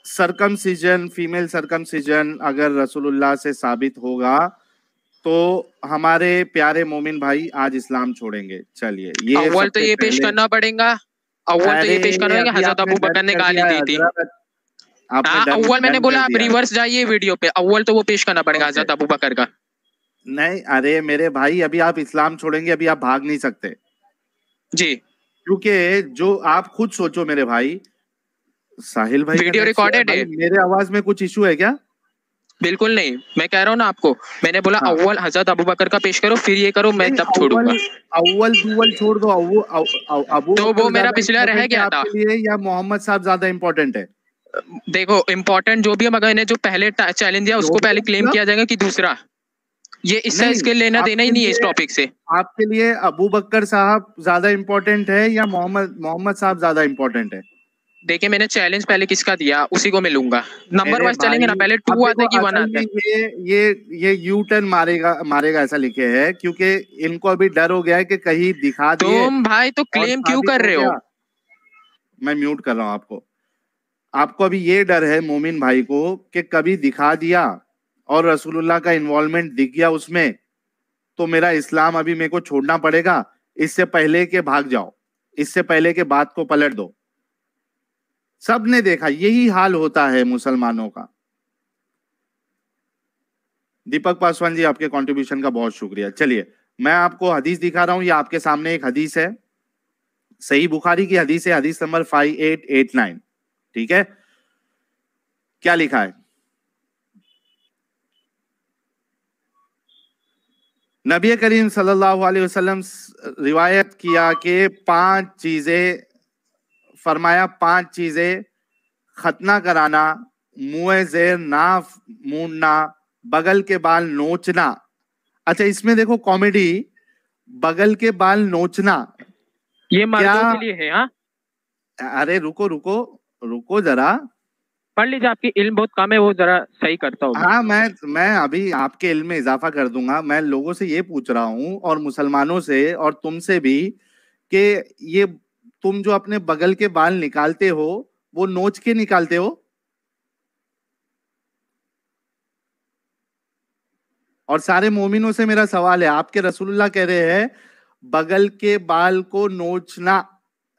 सरकमसिजन, female सरकमसिजन अगर रसूलुल्लाह से साबित होगा तो हमारे प्यारे मोमिन भाई आज इस्लाम छोड़ेंगे। चलिए ये अव्वल तो ये पेश करना पड़ेगा, अव्वल तो ये पेश करना पड़ेगा, हजरत अबू बकर ने गाली दी थी। अव्वल मैंने बोला आप रिवर्स जाइए वीडियो पे, अव्वल तो वो पेश करना पड़ेगा हजरत अबू बकर का। नहीं अरे मेरे भाई, अभी आप इस्लाम छोड़ेंगे, अभी आप भाग नहीं सकते जी, क्योंकि जो आप खुद सोचो मेरे भाई, साहिल भाई वीडियो रिकॉर्डेड है। मेरे आवाज में कुछ इशू है क्या? बिल्कुल नहीं, मैं कह रहा हूँ ना आपको, मैंने बोला हाँ। अव्वल हजरत अबू बकर का पेश करो, फिर ये करो, मैं तब छोड़ूंगा। अव्वल छोड़ दो, अबू तो वो मेरा पिछला रह गया था आपके लिए, या मोहम्मद साहब ज्यादा इम्पोर्टेंट है? देखो इम्पोर्टेंट जो भी है, मगर इन्हें जो पहले चैलेंज दिया उसको पहले क्लेम किया जाएगा कि दूसरा, ये इससे इसके लेना देना ही नहीं है इस टॉपिक से। आपके लिए अबू बकर साहब ज्यादा इम्पोर्टेंट है या मोहम्मद साहब ज्यादा इम्पोर्टेंट है? देखिए मैंने चैलेंज पहले किसका दिया उसी को मिलूंगा, नंबर वाइज चलेंगे ना, पहले 2 आते कि 1 आते। ये यू टर्न मारेगा ऐसा लिखे है, क्योंकि इनको अभी डर हो गया है कि कहीं दिखा दिए। तुम भाई तो क्लेम क्यों कर रहे हो? मैं म्यूट कर रहा हूँ आपको अभी ये डर है मोमिन भाई को कि कभी दिखा दिया और रसूलुल्लाह का इन्वॉल्वमेंट दिख गया उसमें, तो मेरा इस्लाम अभी मेरे को छोड़ना पड़ेगा। इससे पहले के भाग जाओ, इससे पहले के बात को पलट दो। सब ने देखा, यही हाल होता है मुसलमानों का। दीपक पासवान जी आपके कंट्रीब्यूशन का बहुत शुक्रिया। चलिए मैं आपको हदीस दिखा रहा हूं, ये आपके सामने एक हदीस है, सही बुखारी की हदीस है, हदीस नंबर 5889। ठीक है, क्या लिखा है? नबी करीम सल्लल्लाहु अलैहि वसल्लम रिवायत किया कि 5 चीजें फरमाया, 5 चीजें खतना कराना, मुंह ज़ेर नाफ मूंडना, बगल के बाल नोचना। अच्छा इसमें देखो कॉमेडी, बगल के बाल नोचना ये मर्दों के लिए है। हाँ अरे रुको जरा, पढ़ लीजिए, आपकी इल्म बहुत कम है, वो जरा सही करता हूँ। हाँ मैं अभी आपके इल्म में इजाफा कर दूंगा। मैं लोगों से ये पूछ रहा हूँ और मुसलमानों से और तुमसे भी कि ये तुम जो अपने बगल के बाल निकालते हो वो नोच के निकालते हो? और सारे मोमिनों से मेरा सवाल है, आपके रसूलुल्लाह कह रहे हैं बगल के बाल को नोचना।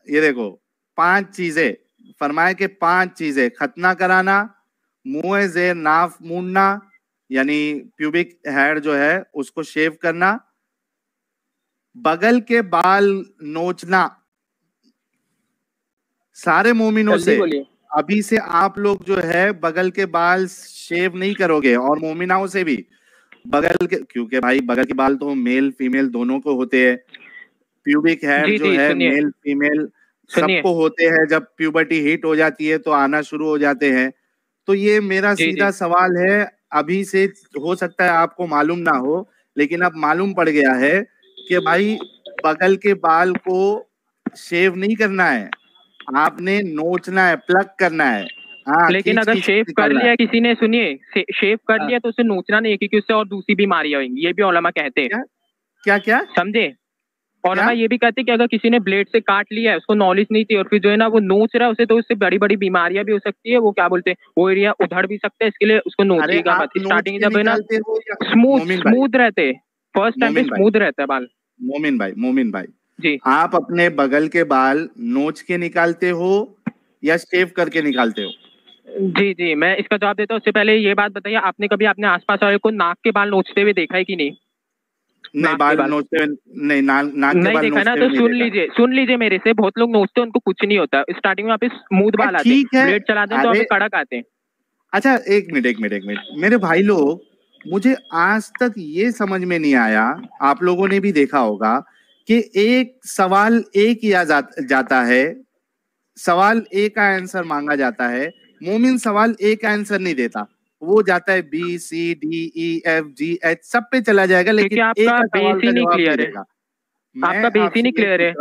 ये देखो 5 चीजें फरमाए कि 5 चीजें, खतना कराना, मुंह ज़ेर नाफ मूंडना यानी प्यूबिक हेयर जो है उसको शेव करना, बगल के बाल नोचना। सारे मोमिनों से अभी से आप लोग जो है बगल के बाल शेव नहीं करोगे, और मोमिनाओं से भी बगल के, क्योंकि भाई बगल के बाल तो मेल फीमेल दोनों को होते हैं। प्यूबिक हेयर जो है मेल फीमेल सबको होते हैं, जब प्यूबर्टी हिट हो जाती है तो आना शुरू हो जाते हैं। तो ये मेरा सीधा सवाल है, अभी से हो सकता है आपको मालूम ना हो, लेकिन अब मालूम पड़ गया है कि भाई बगल के बाल को शेव नहीं करना है, आपने नोचना है, प्लग करना है। लेकिन अगर शेव कर लिया किसी ने, सुनिए, शेव कर लिया तो उसे नोचना नहीं है, क्योंकि उससे और दूसरी बीमारियां होंगी, ये भी उलमा कहते हैं। क्या समझे? उलमा ये भी कहते हैं कि अगर किसी ने ब्लेड से काट लिया है, उसको नॉलेज नहीं थी और फिर जो है ना वो नोच रहा है उसे, तो उससे बड़ी बड़ी बीमारियां भी हो सकती है। वो क्या बोलते हैं, वो एरिया उधड़ भी सकता है, इसके लिए उसको नोचिएगा मत। स्टार्टिंग जब है ना स्मूथ रहते, फर्स्ट टाइम पे स्मूथ रहता है बाल। मोमिन भाई जी, आप अपने बगल के बाल नोच के निकालते हो या शेव करके निकालते हो? जी मैं इसका जवाब देता हूँ। उससे पहले ये बात बताइए, आपने कभी अपने आसपास वाले को नाक के बाल नोचते हुए देखा है कि नहीं? नहीं, बाल नोचते नहीं, नाक के बाल देखा ना, तो सुन लीजिए मेरे से, बहुत लोग नोचते हैं उनको कुछ नहीं होता। स्टार्टिंग में आप स्मूथ बाल आते हैं, ब्लेड चला दें तो कड़क आते हैं। अच्छा एक मिनट मेरे भाई लोग, मुझे आज तक ये समझ में नहीं आया, आप लोगों ने भी देखा होगा कि एक सवाल ए किया जाता है, सवाल ए का आंसर मांगा जाता है, मोमिन सवाल ए का आंसर नहीं देता, वो जाता है B C D E F G H सब पे चला जाएगा, लेकिन आपका बेस ही नहीं क्लियर है। आपका बेस ही नहीं क्लियर है।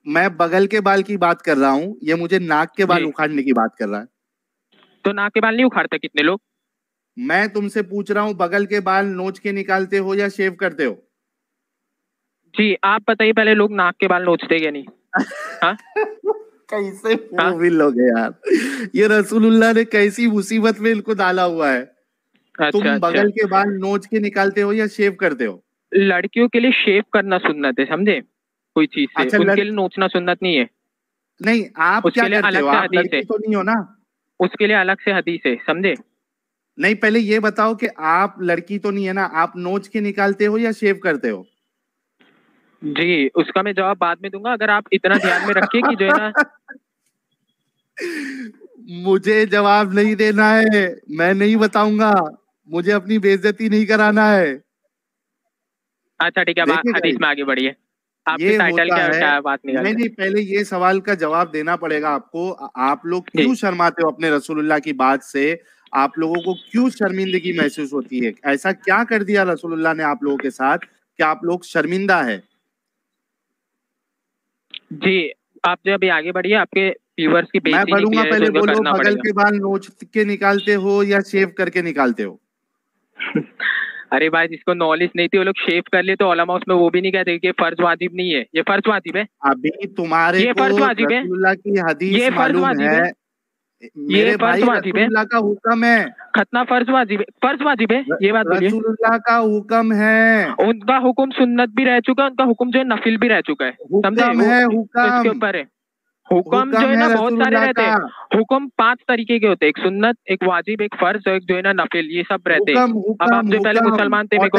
मैं बगल के बाल की बात कर रहा हूँ, ये मुझे नाक के बाल उखाड़ने की बात कर रहा है। तो नाक के बाल नहीं उखाड़ते कितने लोग? मैं तुमसे पूछ रहा हूँ बगल के बाल नोच के निकालते हो या शेव करते हो? जी आप बताइए पहले, लोग नाक के बाल नोचते या नहीं? हाँ कैसे मोमिन लोग हैं यार, ये रसूलुल्लाह ने कैसी मुसीबत में इनको डाला हुआ है। तुम बगल के बाल नोच के निकालते हो या शेव करते हो? लड़कियों के लिए शेव करना सुन्नत है, समझे, कोई चीज से। अच्छा, उनके लिए नोचना सुन्नत नहीं है। नहीं, आप क्या करते हो? आप लड़की तो नहीं हो ना? उसके लिए अलग से हदीस है, समझे। नहीं, पहले ये बताओ कि आप लड़की तो नहीं है ना, आप नोच के निकालते हो या शेव करते हो? जी, उसका मैं जवाब बाद में दूंगा, अगर आप इतना ध्यान में रखिए कि जो है ना। मुझे जवाब नहीं देना है, मैं नहीं बताऊंगा, मुझे अपनी बेइज्जती नहीं कराना है। अच्छा ठीक है, हदीस में आगे बढ़िए। आपके टाइटल क्या बात निकाल? नहीं, पहले ये सवाल का जवाब देना पड़ेगा आपको। आप लोग क्यों शर्माते हो अपने रसूलुल्लाह की बात से? आप लोगों को क्यों शर्मिंदगी महसूस होती है? ऐसा क्या कर दिया रसूलुल्लाह ने आप लोगों के साथ कि आप लोग शर्मिंदा है? जी, आप जो अभी आगे बढ़िए, आपके व्यूअर्स की मैं बढ़ूंगा, पहले बोलो, बगल के बाल नोच के निकालते हो या शेव करके निकालते हो? अरे भाई, जिसको नॉलेज नहीं थी वो लोग शेव कर ले तो उलमा उसमें वो भी नहीं कहते कि फर्ज वाजिब नहीं है। ये फर्ज वाजिब है। अभी तुम्हारे ये फर्ज वाजिब है, रसूलुल्लाह की हदीस ये फर्ज वाजिब है, मेरे भाई, रसूलुल्लाह का हुक्म है, खतना फर्ज वाजिब है, फर्ज वाजिब है, ये बात बोलिए। रसूलुल्लाह का हुक्म है, उनका हुक्म सुन्नत भी रह चुका है, उनका हुक्म जो है नफिल भी रह चुका है, हुक्म है, हुक्म इसके ऊपर है। हुक्म जो है ना बहुत सारे रहते हैं। हुक्म 5 तरीके के होते हैं, एक सुन्नत, एक वाजिब, एक फर्ज, एक जो है ना नफिल, ये सब रहते हैं। अब आप जो पहले मुसलमान थे, मेरे को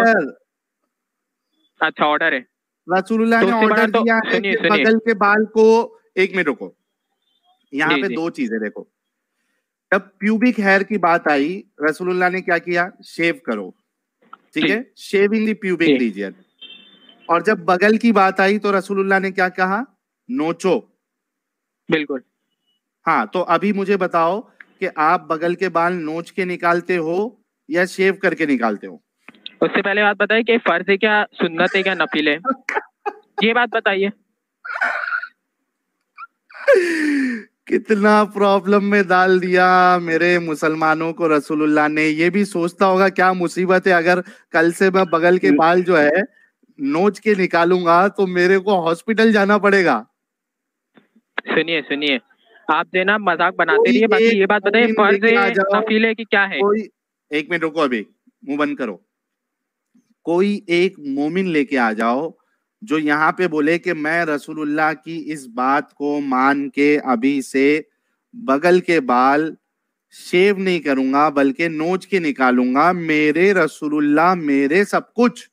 अच्छा ऑर्डर है, रसूलुल्लाह ने ऑर्डर दिया है कि बगल के बाल को, एक मिनट रुको, यहाँ पे 2 चीजें देखो। जब प्यूबिक हेयर की बात आई, रसूलुल्लाह ने क्या किया? शेव करो, ठीक है, शेविंग द प्यूबिक रीजन। और जब बगल की बात आई तो रसूलुल्लाह ने क्या कहा? नोचो। बिल्कुल। हाँ, तो अभी मुझे बताओ कि आप बगल के बाल नोच के निकालते हो या शेव करके निकालते हो? उससे पहले बात बताइए कि फर्ज है क्या, सुन्नत है क्या, नफिल है, ये बात बताइए। कितना प्रॉब्लम में डाल दिया मेरे मुसलमानों को रसूलुल्लाह ने। ये भी सोचता होगा क्या मुसीबत है, अगर कल से मैं बगल के बाल जो है नोच के निकालूंगा तो मेरे को हॉस्पिटल जाना पड़ेगा। सुनिए सुनिए, आप जो ना मजाक बनाते रहिए, बाकी ये बात बताइए फर्ज है, नफिल है कि क्या है? कोई, एक मिनट रुको, अभी मुंह बंद करो। कोई एक मोमिन लेके आ जाओ जो यहाँ पे बोले कि मैं रसूलुल्लाह की इस बात को मान के अभी से बगल के बाल शेव नहीं करूंगा बल्कि नोच के निकालूंगा। मेरे रसूलुल्लाह मेरे सब कुछ,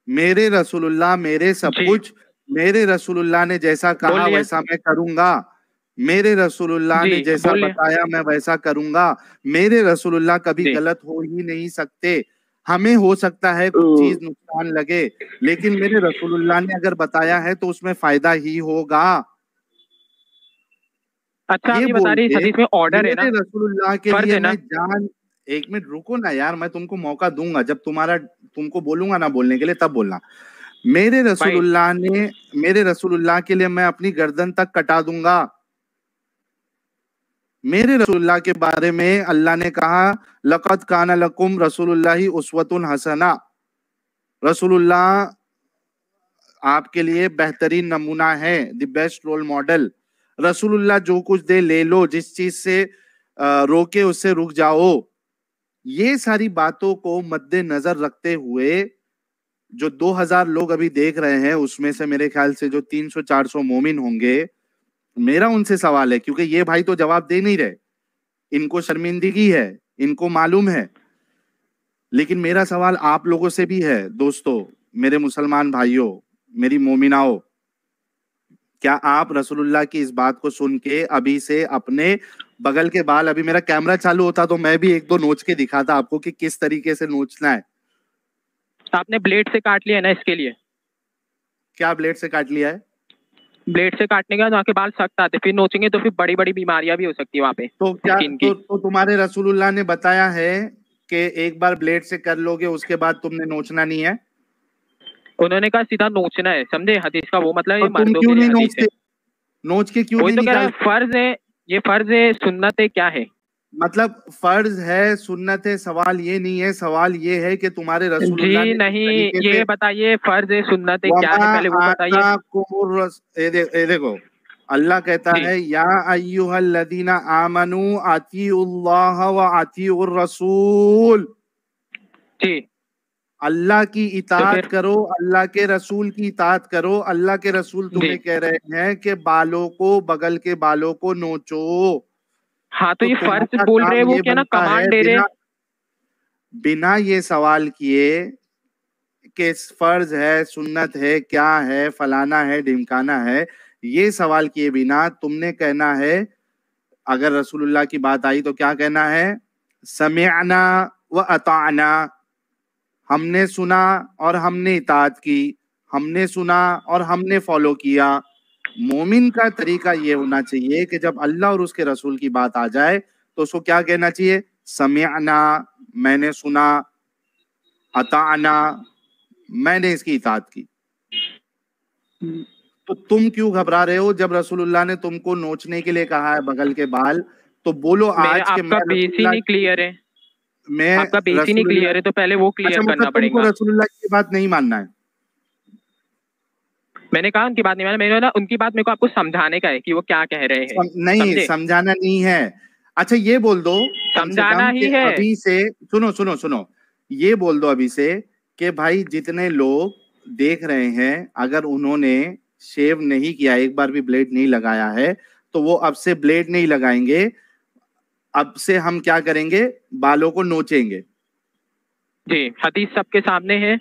मेरे रसूलुल्लाह मेरे सब कुछ, मेरे रसूलुल्लाह ने जैसा कहा वैसा मैं करूंगा, मेरे रसूलुल्लाह ने जैसा बताया मैं वैसा करूंगा। मेरे रसूलुल्लाह कभी गलत हो ही नहीं सकते। हमें हो सकता है कुछ चीज नुकसान लगे, लेकिन मेरे रसूलुल्लाह ने अगर बताया है तो उसमें फायदा ही होगा। अच्छा, ये बता रही हदीस में ऑर्डर है ना, मेरे रसूलुल्लाह के लिए मैं जान, एक मिनट रुको ना यार, मैं तुमको मौका दूंगा, जब तुमको बोलूंगा ना बोलने के लिए तब बोलना। मेरे रसूलुल्लाह के लिए मैं अपनी गर्दन तक कटा दूंगा। मेरे रसूलुल्लाह के बारे में अल्लाह ने कहा, लक़द काना लकुम रसूलुल्लाहि उस्वतुन हसना। रसूलुल्लाह आपके लिए बेहतरीन नमूना है, द बेस्ट रोल मॉडल। रसूलुल्लाह जो कुछ दे ले लो, जिस चीज से रोके उससे रुक जाओ। ये सारी बातों को मद्देनजर रखते हुए जो 2000 लोग अभी देख रहे हैं उसमें से मेरे ख्याल से जो 300-400 मोमिन होंगे, मेरा उनसे सवाल है, क्योंकि ये भाई तो जवाब दे नहीं रहे, इनको शर्मिंदगी है, इनको मालूम है, लेकिन मेरा सवाल आप लोगों से भी है दोस्तों, मेरे मुसलमान भाइयों, मेरी मोमिनाओं, क्या आप रसूलुल्लाह की इस बात को सुन के अभी से अपने बगल के बाल, अभी मेरा कैमरा चालू होता तो मैं भी 1-2 नोच के दिखाता आपको कि किस तरीके से नोचना है। आपने ब्लेड से काट लिया है ना इसके लिए? क्या ब्लेड से काट लिया है? ब्लेड से काटने के बाद वहाँ के बाल सख्त आते, फिर नोचेंगे तो फिर बड़ी बड़ी बीमारियां भी हो सकती है वहाँ पे। तो क्या तो तुम्हारे रसूलुल्लाह ने बताया है कि एक बार ब्लेड से कर लोगे उसके बाद तुमने नोचना नहीं है? उन्होंने कहा सीधा नोचना है, समझे? हदीस का वो मतलब, ये मर्दों के लिए हदीस है। नोच के क्यों नहीं निकालते? फर्ज है, ये फर्ज है, सुन्नत है, क्या है? مطلب فرض ہے سنت ہے، سوال یہ نہیں ہے، سوال یہ ہے کہ تمہارے رسول اللہ نے نہیں، یہ بتائیے فرض ہے سنت کیا ہے پہلے وہ بتائیے. دیکھو اللہ کہتا ہے یا ایھا الذین آمنوا اطیعوا اللہ واطیعوا الرسول. جی اللہ کی اطاعت کرو، اللہ کے رسول کی اطاعت کرو. اللہ کے رسول تمہیں کہہ رہے ہیں کہ بالوں کو، بغل کے بالوں کو نوچو. ہاں تو یہ فرض بول رہے وہ کیا نا کمانڈ دے رہے، بنا یہ سوال کیے کہ فرض ہے، سنت ہے، کیا ہے، فلانا ہے، ڈھمکانا ہے، یہ سوال کیے بنا تم نے کہنا ہے اگر رسول اللہ کی بات آئی تو کیا کہنا ہے؟ سمعنا واطعنا. ہم نے سنا اور ہم نے اطاعت کی، ہم نے سنا اور ہم نے فالو کیا. مومن کا طریقہ یہ ہونا چاہیے کہ جب اللہ اور اس کے رسول کی بات آ جائے تو اس کو کیا کہنا چاہیے؟ سمعنا، میں نے سنا، اطعنا، میں نے اس کی اطاعت کی. تو تم کیوں گھبرا رہے ہو؟ جب رسول اللہ نے تم کو نوچنے کے لیے کہا ہے بغل کے بال تو بولو آج کہ آپ کا بیس ہی نہیں کلیئر ہے، میں آپ کا بیس ہی نہیں کلیئر ہے تو پہلے وہ کلیئر کرنا پڑے گا. تم کو رسول اللہ کی بات نہیں ماننا ہے؟ میں نے کہا ان کی بات نہیں ماننا، میں نے ان کی بات میرے کو آپ کو سمجھانے کا ہے کہ وہ کیا کہہ رہے ہیں. نہیں سمجھانا نہیں ہے. اچھا یہ بول دو سمجھانا ہی ہے. ابھی سے سنو یہ بول دو ابھی سے کہ بھائی جتنے لوگ دیکھ رہے ہیں اگر انہوں نے شیو نہیں کیا، ایک بار بھی بلیڈ نہیں لگایا ہے تو وہ اب سے بلیڈ نہیں لگائیں گے. اب سے ہم کیا کریں گے؟ بالوں کو نوچیں گے. جی حدیث سب کے سامنے ہے،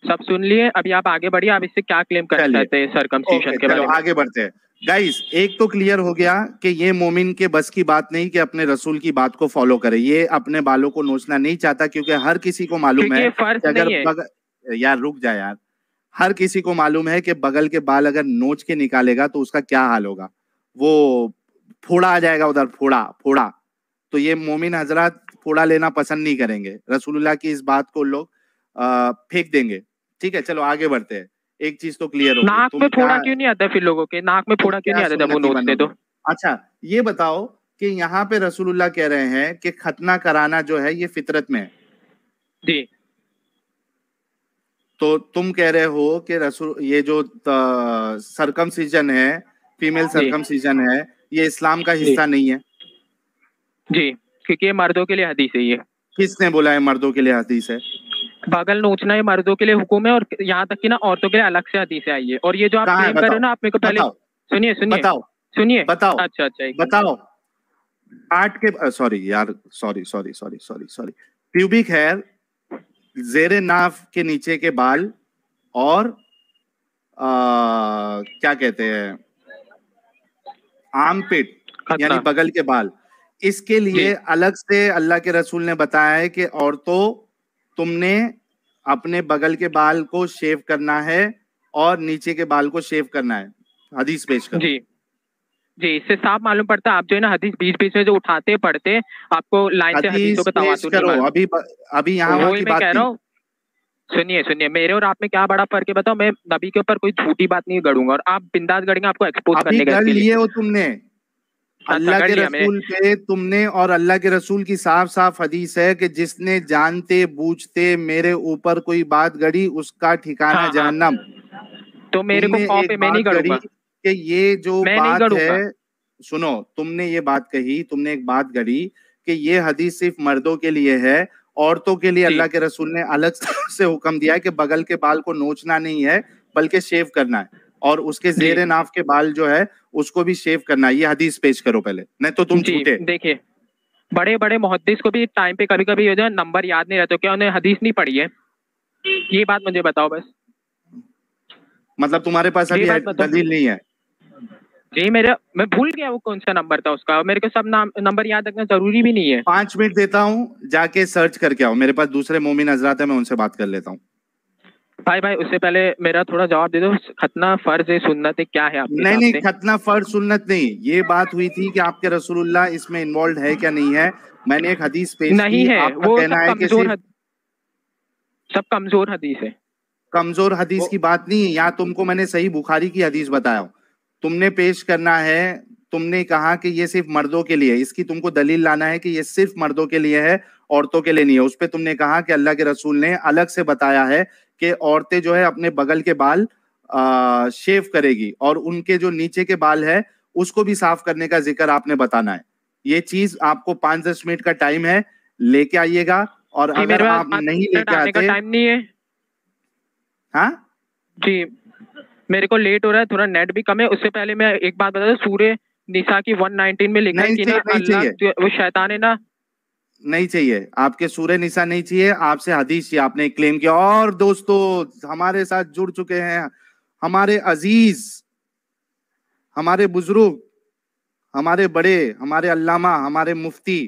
سب سن لیے. ابھی آپ آگے بڑھیے، آپ اس سے کیا کلیم کر سکتے ہیں سرکمسیشن کے بارے میں؟ آگے بڑھتے ہیں گائز. ایک تو کلیئر ہو گیا کہ یہ مومن کے بس کی بات نہیں کہ اپنے رسول کی بات کو فالو کرے. یہ اپنے بالوں کو نوچنا نہیں چاہتا کیونکہ ہر کسی کو معلوم ہے کہ اگر یار رک جا یار، ہر کسی کو معلوم ہے کہ بغل کے بال اگر نوچ کے نکالے گا تو اس کا کیا حال ہوگا، وہ پھوڑا آ جائے گا ادھر، پھوڑا. تو یہ مومن حضرات پھوڑا لینا پسند نہیں کریں گے. رسول اللہ کی اس بات کو لوگ پھینک دیں گے. ٹھیک ہے چلو آگے بڑھتے ہیں. ایک چیز تو کلیئر ہوگی. ناک میں پھوڑا کیوں نہیں آتا پھر لوگوں کے؟ ناک میں پھوڑا کیوں نہیں آتا جب وہ نوچتے تو؟ اچھا یہ بتاؤ کہ یہاں پہ رسول اللہ کہہ رہے ہیں کہ ختنہ کرانا جو ہے یہ فطرت میں ہے. جی تو تم کہہ رہے ہو کہ رسول یہ جو سرکمسیجن ہے، فیمیل سرکمسیجن ہے، یہ اسلام کا حصہ نہیں ہے. جی کیونکہ یہ مردوں کے لیے حدیث ہے. یہ کس نے بولا ہے مردوں کے لیے حدیث ہے؟ بغل نوچنا یہ مردوں کے لیے حکم ہے، اور یہاں تک کہ نا عورتوں کے لیے الگ سے حدیث آئی ہے. اور یہ جو آپ کلیم کر رہے ہو نا، آپ میرے کو پہلے سنیے. اچھا بتاؤ کاٹ کے سوری پیوبک ہیئر، زیر ناف کے نیچے کے بال، اور کیا کہتے ہیں آرم پٹ یعنی بغل کے بال، اس کے لیے الگ سے اللہ کے رسول نے بتایا ہے کہ عورتوں تم نے اپنے بغل کے بال کو شیو کرنا ہے اور نیچے کے بال کو شیو کرنا ہے. حدیث پیش کرو. جی اس سے صاف معلوم پڑتا ہے آپ جو ہے نا حدیث بیچ میں جو اٹھاتے پڑھتے، آپ کو لائن سے حدیثوں کا تواتر نہیں معلوم. ابھی یہاں کی بات کہہ رہا ہوں. سنیے میرے اور آپ میں کیا بڑا فرق ہے بتاؤ. میں نبی کے اوپر کوئی جھوٹی بات نہیں گڑوں گا، اور آپ بنداز گڑیں گے آپ کو ایکسپوز کرنے کا. لیے ہو تم نے اللہ کے رسول پہ، تم نے، اور اللہ کے رسول کی صاف صاف حدیث ہے کہ جس نے جانتے بوجھتے میرے اوپر کوئی بات گڑی اس کا ٹھکانہ جہنم. تو میرے کو خوف ہے، میں نہیں گڑوں گا کہ یہ جو بات ہے، سنو تم نے یہ بات کہی، تم نے ایک بات گڑی کہ یہ حدیث صرف مردوں کے لیے ہے، عورتوں کے لیے اللہ کے رسول نے الگ سے حکم دیا ہے کہ بغل کے بال کو نوچنا نہیں ہے بلکہ شیو کرنا ہے، اور اس کے زیر ناف کے بال جو ہے اس کو بھی شیو کرنا ہے. یہ حدیث پیش کرو پہلے، نہیں تو تم جھوٹے. دیکھیے بڑے بڑے محدث کو بھی ٹائم پہ کبھی کبھی نمبر یاد نہیں رہتا، کیا انہیں حدیث نہیں پڑھی ہے؟ یہ بات مجھے بتاؤ بس. مطلب تمہارے پاس ابھی دلیل نہیں ہے؟ جی میں بھول گیا وہ کون سا نمبر تھا اس کا. میرے کو سب نمبر یاد رکھنا ضروری بھی نہیں ہے. 5 منٹ دیتا ہوں، جا کے سرچ کر کے آؤ. میرے پاس دوسرے مومن حضرات ہیں، میں ان سے بات کر لیتا ہوں. بھائی اس سے پہلے میرا تھوڑا جواب دے دو. ختنہ فرض ہے سنت ہے کیا ہے آپ کے؟ نہیں ختنہ فرض سنت نہیں. یہ بات ہوئی تھی کہ آپ کے رسول اللہ اس میں انوالوڈ ہے کیا نہیں ہے. میں نے ایک حدیث پیش کی، آپ کا کہنا ہے کہ سب کمزور حدیث ہے. کمزور حدیث کی بات نہیں ہے. یا تم کو میں نے صحیح بخاری کی حدیث بتایا، تم نے پیش کرنا ہے تم نے کہا کہ یہ صرف مردوں کے لیے, اس کی تم کو دلیل لانا ہے کہ یہ صرف مردوں کے لیے ہے, عورتوں کے لیے نہیں ہے. اس پہ تم نے کہا کہ اللہ کے رسول نے الگ سے بتایا ہے کہ عورتیں جو ہے اپنے بغل کے بال شیو کرے گی, اور ان کے جو نیچے کے بال ہے اس کو بھی صاف کرنے کا ذکر آپ نے بتانا ہے. یہ چیز آپ کو 5-10 منٹ کا ٹائم ہے, لے کے آئیے گا. اور اگر آپ نہیں لے کے آتے, ٹائم نہیں ہے. ہاں جی میرے کو لیٹ ہو رہا ہے, تھوڑا نیٹ بھی کم ہے. اس سے پہلے میں ایک بات بتا دوں, سورہ نساء کی 119 میں لکھا ہے کہ نا اللہ وہ شیطان ہے نا. نہیں چاہیے آپ کے سورہ نساء, نہیں چاہیے آپ سے حدیث چاہیے, آپ نے کلیم کیا. اور دوستو ہمارے ساتھ جڑ چکے ہیں ہمارے عزیز, ہمارے بزرگ, ہمارے بڑے, ہمارے علامہ, ہمارے مفتی,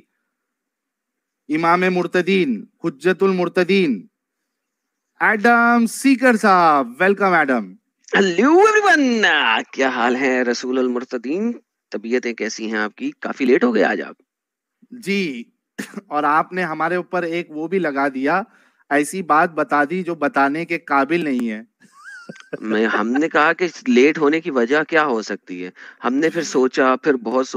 امام مرتدین, حجت المرتدین, ایڈم سیکر صاحب. Welcome Adam. Hello every one, کیا حال ہے رسول المرتدین؟ طبیعتیں کیسی ہیں آپ کی؟ کافی لیٹ ہو گئے آج آپ. جی, اور آپ نے ہمارے اوپر ایک وہ بھی لگا دیا, ایسی بات بتا دی جو بتانے کے قابل نہیں ہے. ہم نے کہا کہ لیٹ ہونے کی وجہ کیا ہو سکتی ہے. ہم نے پھر سوچا, پھر بہت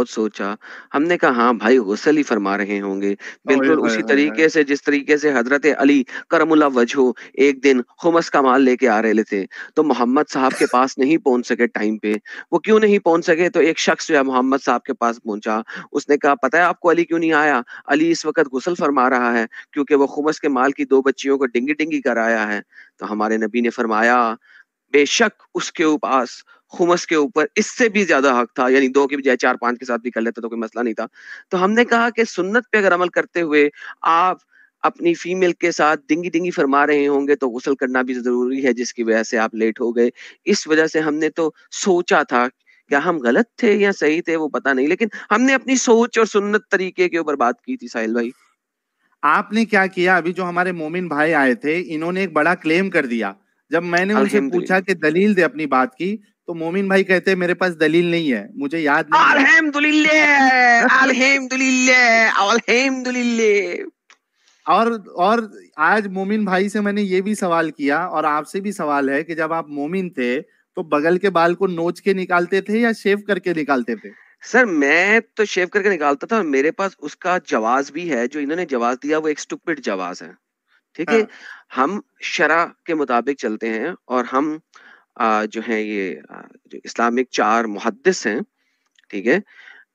سوچا. ہم نے کہا ہاں بھائی غسل ہی فرما رہے ہوں گے, بالکل اسی طریقے سے جس طریقے سے حضرت علی کرم اللہ وجہہ ایک دن خمس کا مال لے کے آ رہے تھے, تو محمد صاحب کے پاس نہیں پہنچ سکے ٹائم پہ. وہ کیوں نہیں پہنچ سکے؟ تو ایک شخص جو ہے محمد صاحب کے پاس پہنچا, اس نے کہا پتہ ہے آپ کو علی کیوں نہیں آیا؟ علی اس وقت غسل فرما رہا ہے کیونکہ وہ خمس کے مال کی 2 بچیوں کو ڈنگی ڈنگی کر آیا ہے. تو ہمارے نبی نے فرمایا بے شک اس کے پاس خمس کے اوپر اس سے بھی زیادہ حق تھا, یعنی 2 کی بجائے 4-5 کے ساتھ بھی کر لیتا تو کوئی مسئلہ نہیں تھا. تو ہم نے کہا کہ سنت پہ اگر عمل کرتے ہوئے آپ اپنی فیمیل کے ساتھ ڈنگی ڈنگی فرما رہے ہوں گے تو غسل کرنا بھی ضروری ہے, جس کی وجہ سے آپ لیٹ ہو گئے. اس وجہ سے ہم نے تو سوچا تھا, کیا ہم غلط تھے یا صحیح تھے وہ پتہ نہیں, لیکن ہم نے اپنی سوچ اور سنت طریقے کے اوپر بات کی تھی. ساحل بھائی آپ نے کیا کیا, ابھی جو ہمارے مومن بھائی آئے تھے انہوں نے ایک بڑا کلیم کر دیا. جب میں نے ان سے پوچھا کہ دلیل دے اپنی بات کی, تو مومن بھائی کہتے میرے پاس دلیل نہیں ہے, مجھے یاد نہیں ہے. الحمدللہ. اور آج مومن بھائی سے میں نے یہ بھی سوال کیا, اور آپ سے بھی سوال ہے کہ جب آپ مومن تھے تو بغل کے بال کو نوچ کے نکالتے تھے یا شیو کر کے نکالتے تھے؟ سر میں تو شیو کر کے نکالتا تھا, اور میرے پاس اس کا جواز بھی ہے. جو انہوں نے جواز دیا وہ ایک اسٹوپڈ جواز ہے, ٹھیک ہے. ہم شرع کے مطابق چلتے ہیں, اور ہم جو ہیں یہ جو اسلامک 4 محدث ہیں, ٹھیک ہے,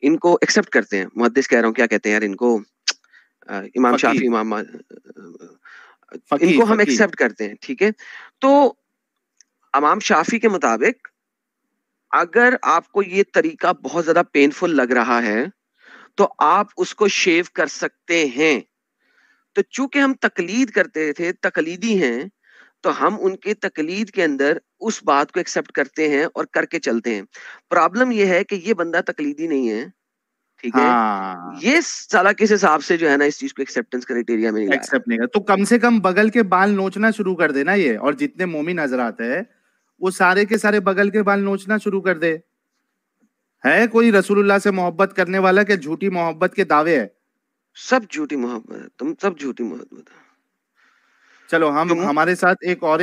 ان کو ایکسپٹ کرتے ہیں. محدث کہہ رہا ہوں, کیا کہتے ہیں یار ان کو, امام شافعی, ان کو ہم ایکسپٹ کرتے ہیں, ٹھیک ہے. تو امام شافعی کے مطابق اگر آپ کو یہ طریقہ بہت زیادہ پینفل لگ رہا ہے تو آپ اس کو شیو کر سکتے ہیں. تو چونکہ ہم تقلید کرتے تھے, تقلیدی ہیں, تو ہم ان کے تقلید کے اندر اس بات کو ایکسپٹ کرتے ہیں اور کر کے چلتے ہیں. پرابلم یہ ہے کہ یہ بندہ تقلیدی نہیں ہے, ٹھیک ہے, یہ سالا کس حساب سے جو ہے نا اس چیز کو ایکسپٹنس کرائٹیریا میں نہیں لا رہا. تو کم سے کم بغل کے بال نوچنا شروع کر دینا یہ, اور جتنے مومن حضرات ہیں وہ سارے کے سارے بغل کے بال نوچنا شروع کر دے. ہے کوئی رسول اللہ سے محبت کرنے والا کہ جھوٹی محبت کے دعوے ہے؟ سب جھوٹی محبت ہے, تم سب جھوٹی محبت. چلو ہم ہمارے ساتھ ایک اور